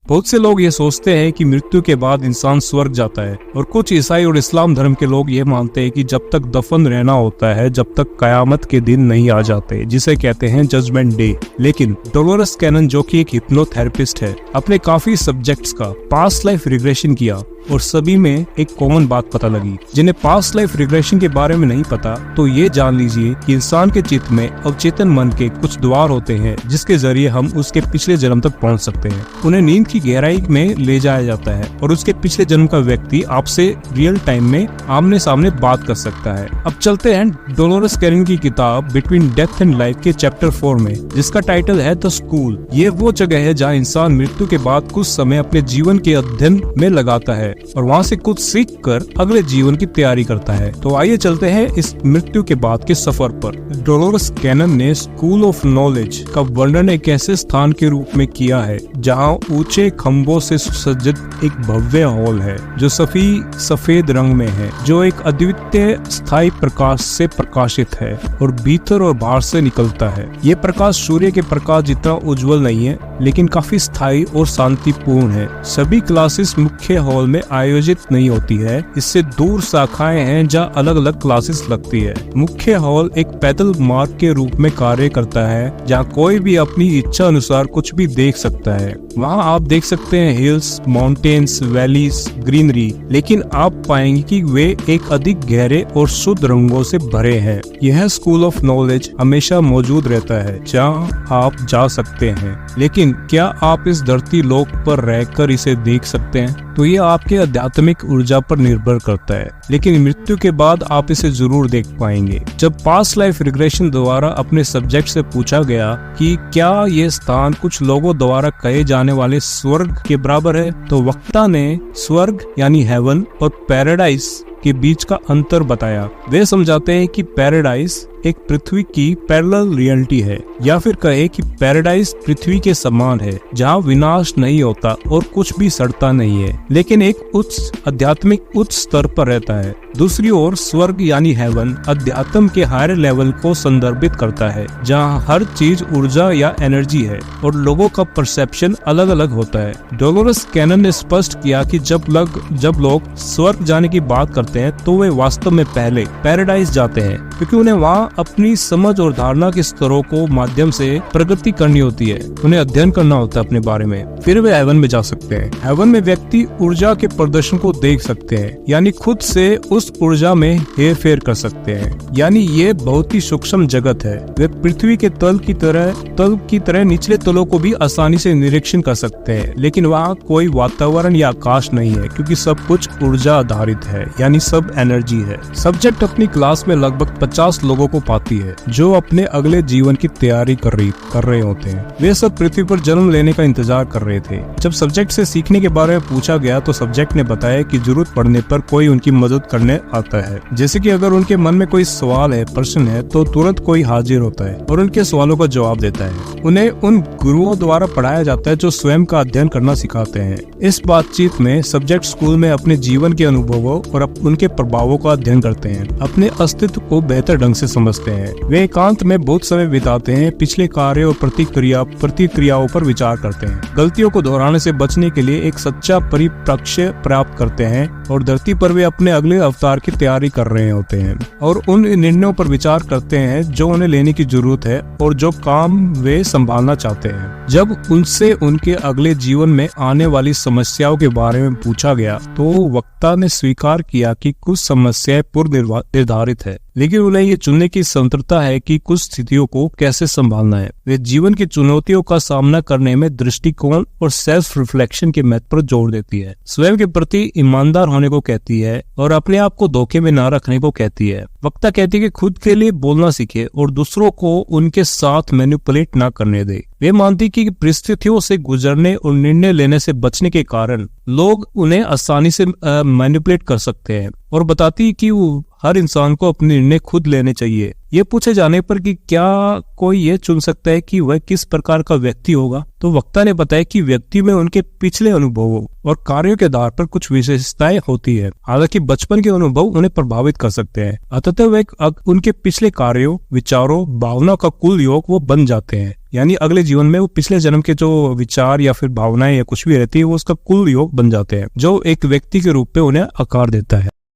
बहुत से लोग ये सोचते हैं कि मृत्यु के बाद इंसान स्वर्ग जाता है, और कुछ ईसाई और इस्लाम धर्म के लोग ये मानते हैं कि जब तक दफन रहना होता है, जब तक कयामत के दिन नहीं आ जाते, जिसे कहते हैं जजमेंट डे। लेकिन डोलोरस कैनन, जो कि एक हिप्नोथेरेपिस्ट है, अपने काफी सब्जेक्ट्स का पास्ट लाइफ रिग्रेशन किया और सभी में एक कॉमन बात पता लगी। जिन्हें पास्ट लाइफ रिग्रेशन के बारे में नहीं पता, तो ये जान लीजिए कि इंसान के चित्त में अवचेतन मन के कुछ द्वार होते हैं जिसके जरिए हम उसके पिछले जन्म तक पहुंच सकते हैं। उन्हें नींद की गहराई में ले जाया जाता है और उसके पिछले जन्म का व्यक्ति आपसे रियल टाइम में आमने सामने बात कर सकता है। अब चलते हैं डोलोरस कैनन की किताब बिटवीन डेथ एंड लाइफ के चैप्टर 4 में, जिसका टाइटल है द स्कूल। ये वो जगह है जहाँ इंसान मृत्यु के बाद कुछ समय अपने जीवन के अध्ययन में लगाता है और वहाँ से कुछ सीख कर अगले जीवन की तैयारी करता है। तो आइए चलते हैं इस मृत्यु के बाद के सफर पर। डोलोरस कैनन ने स्कूल ऑफ नॉलेज का वर्णन एक ऐसे स्थान के रूप में किया है जहाँ ऊंचे खम्भों से सुसज्जित एक भव्य हॉल है जो सफेद रंग में है, जो एक अद्वितीय स्थायी प्रकाश से प्रकाशित है और भीतर और बाहर से निकलता है। ये प्रकाश सूर्य के प्रकाश जितना उज्जवल नहीं है, लेकिन काफी स्थायी और शांतिपूर्ण है। सभी क्लासेस मुख्य हॉल में आयोजित नहीं होती है, इससे दूर शाखाएं हैं जहाँ अलग अलग क्लासेस लगती है। मुख्य हॉल एक पैदल मार्ग के रूप में कार्य करता है जहाँ कोई भी अपनी इच्छा अनुसार कुछ भी देख सकता है। वहाँ आप देख सकते हैं हिल्स, माउंटेन्स, वैलीज, ग्रीनरी, लेकिन आप पाएंगे कि वे एक अधिक गहरे और शुद्ध रंगों से भरे हैं। यह स्कूल ऑफ नॉलेज हमेशा मौजूद रहता है जहाँ आप जा सकते हैं, लेकिन क्या आप इस धरती लोक पर रहकर इसे देख सकते हैं? तो ये आपके आध्यात्मिक ऊर्जा पर निर्भर करता है, लेकिन मृत्यु के बाद आप इसे जरूर देख पाएंगे। जब पास्ट लाइफ रिग्रेशन द्वारा अपने सब्जेक्ट से पूछा गया कि क्या ये स्थान कुछ लोगों द्वारा कहे जाने वाले स्वर्ग के बराबर है, तो वक्ता ने स्वर्ग यानी हेवन और पैराडाइज के बीच का अंतर बताया। वे समझाते हैं कि पैराडाइज एक पृथ्वी की पैरेलल रियलिटी है, या फिर कहे कि पैराडाइज पृथ्वी के समान है जहाँ विनाश नहीं होता और कुछ भी सड़ता नहीं है, लेकिन एक आध्यात्मिक उच्च स्तर पर रहता है। दूसरी ओर स्वर्ग यानी हेवन अध्यात्म के हायर लेवल को संदर्भित करता है, जहाँ हर चीज ऊर्जा या एनर्जी है और लोगों का परसेप्शन अलग अलग होता है। डोलोरस कैनन ने स्पष्ट किया कि जब लोग स्वर्ग जाने की बात करते हैं तो वे वास्तव में पहले पैराडाइज जाते हैं, क्योंकि उन्हें वहाँ अपनी समझ और धारणा के स्तरों को माध्यम से प्रगति करनी होती है। उन्हें अध्ययन करना होता है अपने बारे में, फिर वे हेवन में जा सकते हैं। हेवन में व्यक्ति ऊर्जा के प्रदर्शन को देख सकते हैं, यानी खुद से उस ऊर्जा में हेर फेर कर सकते हैं। यानी ये बहुत ही सूक्ष्म जगत है। वे पृथ्वी के तल की तरह निचले तलों को भी आसानी से निरीक्षण कर सकते हैं, लेकिन वहाँ कोई वातावरण या आकाश नहीं है, क्योंकि सब कुछ ऊर्जा आधारित है, यानी सब एनर्जी है। सब्जेक्ट अपनी क्लास में लगभग 50 लोगों को पाती है जो अपने अगले जीवन की तैयारी कर रहे होते हैं। वे सब पृथ्वी पर जन्म लेने का इंतजार कर रहे थे। जब सब्जेक्ट से सीखने के बारे में पूछा गया तो सब्जेक्ट ने बताया कि जरूरत पड़ने पर कोई उनकी मदद करने आता है। जैसे कि अगर उनके मन में कोई सवाल है, प्रश्न है, तो तुरंत कोई हाजिर होता है और उनके सवालों का जवाब देता है। उन्हें उन गुरुओं द्वारा पढ़ाया जाता है जो स्वयं का अध्ययन करना सिखाते हैं। इस बातचीत में सब्जेक्ट स्कूल में अपने जीवन के अनुभवों और उनके प्रभावों का अध्ययन करते हैं, अपने अस्तित्व को बेहतर ढंग से समझते हैं। वे एकांत में बहुत समय बिताते हैं, पिछले कार्य और प्रतिक्रियाओं पर विचार करते हैं, गलतियों को दोहराने से बचने के लिए एक सच्चा परिप्रेक्ष्य प्राप्त करते हैं और धरती पर वे अपने अगले अवतार की तैयारी कर रहे होते हैं और उन निर्णयों पर विचार करते हैं जो उन्हें लेने की जरूरत है और जो काम वे संभालना चाहते हैं। जब उनसे उनके अगले जीवन में आने वाली समस्याओं के बारे में पूछा गया तो वक्ता ने स्वीकार किया कि कुछ समस्याएं पूर्व निर्धारित है, लेकिन उन्हें ये चुनने की स्वतंत्रता है कि कुछ स्थितियों को कैसे संभालना है। वे जीवन की चुनौतियों का सामना करने में दृष्टिकोण और सेल्फ रिफ्लेक्शन के महत्व पर जोर देती है, स्वयं के प्रति ईमानदार होने को कहती है और अपने आप को धोखे में न रखने को कहती है। वक्ता कहती है कि खुद के लिए बोलना सीखे और दूसरों को उनके साथ मैनिपुलेट न करने दे। वे मानती कि परिस्थितियों से गुजरने और निर्णय लेने से बचने के कारण लोग उन्हें आसानी से मैनिपुलेट कर सकते हैं और बताती कि हर इंसान को अपने निर्णय खुद लेने चाहिए। ये पूछे जाने पर कि क्या कोई ये चुन सकता है कि वह किस प्रकार का व्यक्ति होगा, तो वक्ता ने बताया कि व्यक्ति में उनके पिछले अनुभवों और कार्यों के आधार पर कुछ विशेषताएं होती है। हालांकि बचपन के अनुभव उन्हें प्रभावित कर सकते हैं, अतः अतः वे उनके पिछले कार्यों, विचारों, भावना का कुल योग वो बन जाते हैं। यानी अगले जीवन में वो पिछले जन्म के जो विचार या फिर भावनाएं या कुछ भी रहती है वो उसका कुल योग बन जाते हैं, जो एक व्यक्ति के रूप में उन्हें आकार देता है।